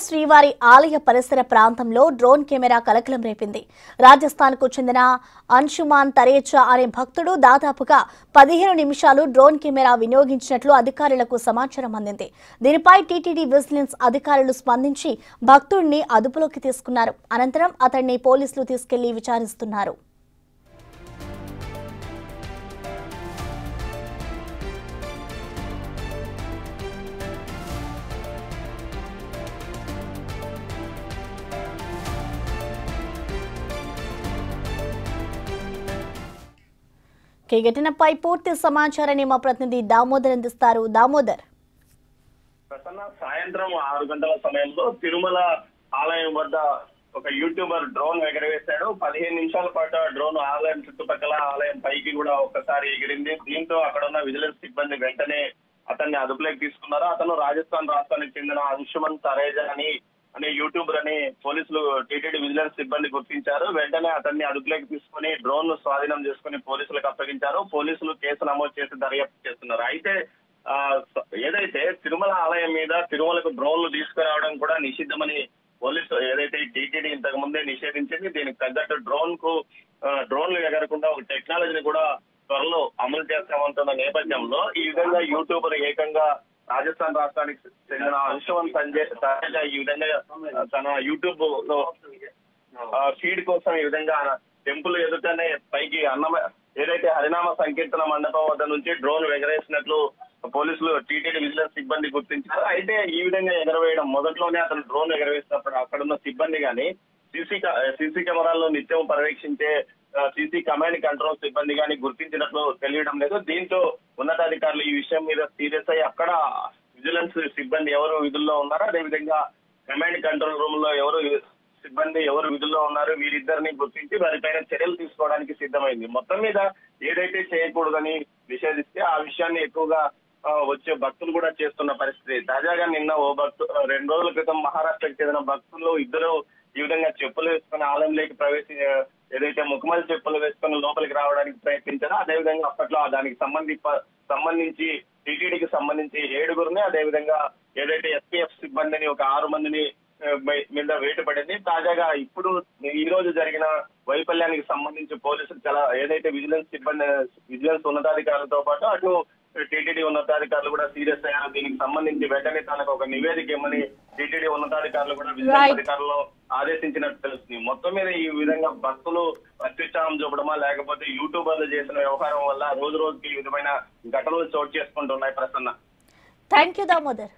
శ్రీవారి ఆలయ పరిసర ప్రాంతంలో డ్రోన్ కెమెరా కలకలం రేపింది. రాజస్థాన్కు చెందిన అంశుమాన్ తరేచా అనే భక్తుడు దాదాపుగా 15 నిమిషాలు డ్రోన్ కెమెరా వినియోగించినట్లు అధికారులకు సమాచారం అందింది. దీనిపై టీటీడీ విజిలెన్స్ అధికారులు స్పందించి భక్తుడిని అదుపులోకి తీసుకున్నారు. అనంతరం అతన్ని పోలీసులు తీసుకెళ్లి విచారిస్తున్నారు. ఈ ఘటనపై పూర్తి సమాచారాన్ని మా ప్రతినిధి దామోదర్ అందిస్తారు. దామోదర్, సాయంత్రం 6 గంటల సమయంలో తిరుమల ఆలయం వద్ద ఒక యూట్యూబర్ డ్రోన్ ఎగరవేశాడు. 15 నిమిషాల పాటు డ్రోన్ ఆలయం చుట్టుపక్కల ఆలయం పైకి కూడా ఒక్కసారి ఎగిరింది. దీంతో అక్కడ ఉన్న విజిలెన్స్ సిబ్బంది వెంటనే అతన్ని అదుపులోకి తీసుకున్నారు. అతను రాజస్థాన్ రాష్ట్రానికి చెందిన అంశుమన్ తరేజా అనే యూట్యూబర్ అని పోలీసులు టీటీడీ విజిలెన్స్ సిబ్బంది గుర్తించారు. వెంటనే అతన్ని అదుపులోకి తీసుకుని డ్రోన్ ను స్వాధీనం చేసుకుని పోలీసులకు అప్పగించారు. పోలీసులు కేసు నమోదు చేసి దర్యాప్తు చేస్తున్నారు. అయితే ఏదైతే తిరుమల ఆలయం మీద తిరుమలకు డ్రోన్లు తీసుకురావడం కూడా నిషిద్ధమని పోలీసు ఏదైతే టీటీడీ ఇంతకు ముందే నిషేధించింది. దీనికి తగ్గట్టు డ్రోన్లు ఎగరకుండా ఒక టెక్నాలజీని కూడా త్వరలో అమలు చేస్తామంటున్న నేపథ్యంలో ఈ విధంగా యూట్యూబర్ ఏకంగా రాజస్థాన్ రాష్ట్రానికి చెందిన అంశుమన్ తరేజా ఈ విధంగా తన యూట్యూబ్ లో ఫీడ్ కోసం ఈ విధంగా టెంపుల్ ఎదుటనే పైకి ఏదైతే హరినామ సంకీర్తన మండపం వద్ద నుంచి డ్రోన్ ఎగరేసినట్లు పోలీసులు టీటీడీ విజిలెన్స్ సిబ్బంది గుర్తించారు. అయితే ఈ విధంగా ఎగరవేయడం మొదట్లోనే అతను డ్రోన్ ఎగరవేసినప్పుడు అక్కడున్న సిబ్బంది గాని సీసీ కెమెరాల్లో నిత్యం పర్యవేక్షించే సీసీ కమాండ్ కంట్రోల్ సిబ్బంది గాని గుర్తించినట్లు తెలియడం లేదు. దీంతో ఉన్నతాధికారులు ఈ విషయం మీద సీరియస్ అయ్యి అక్కడ విజిలెన్స్ సిబ్బంది ఎవరు విధుల్లో ఉన్నారో, అదేవిధంగా కమాండ్ కంట్రోల్ రూమ్ లో సిబ్బంది ఎవరు విధుల్లో ఉన్నారు, వీరిద్దరిని గుర్తించి వారిపైన చర్యలు తీసుకోవడానికి సిద్ధమైంది. మొత్తం మీద ఏదైతే చేయకూడదని నిషేధిస్తే ఆ విషయాన్ని ఎక్కువగా వచ్చే భక్తులు కూడా చేస్తున్న పరిస్థితి. తాజాగా నిన్న 2 రోజుల క్రితం మహారాష్ట్రకు చెందిన భక్తులు ఇద్దరు ఈ విధంగా చెప్పులు వేసుకుని ఆలయంలోకి ఏదైతే ముఖమల్ చెప్పులు వేసుకుని లోపలికి రావడానికి ప్రయత్నించారో అదేవిధంగా అప్పట్లో దానికి సంబంధించి టీటీడీకి సంబంధించి 7గురిని, అదేవిధంగా ఏదైతే ఎస్పీఎఫ్ సిబ్బందిని ఒక 6 మందిని మీద వేటు పడింది. తాజాగా ఇప్పుడు ఈ రోజు జరిగిన వైఫల్యానికి సంబంధించి పోలీసులు చాలా ఏదైతే విజిలెన్స్ ఉన్నతాధికారులతో పాటు అటు టీటీడీ ఉన్నతాధికారులు కూడా సీరియస్ అయ్యారు. దీనికి సంబంధించి వెంటనే తనకు ఒక నివేదిక ఇవ్వమని టీటీడీ ఉన్నతాధికారులు కూడా విజిలెన్స్ అధికారులు ఆదేశించినట్టు తెలుస్తుంది. మొత్తం మీద ఈ విధంగా భక్తులు అత్యుత్సాహం చూపడమా లేకపోతే యూట్యూబర్లు చేసిన వ్యవహారం వల్ల రోజు రోజుకి ఈ విధమైన ఘటనలు చోటు చేసుకుంటున్నాయి. Prasanna, thank you Damodar.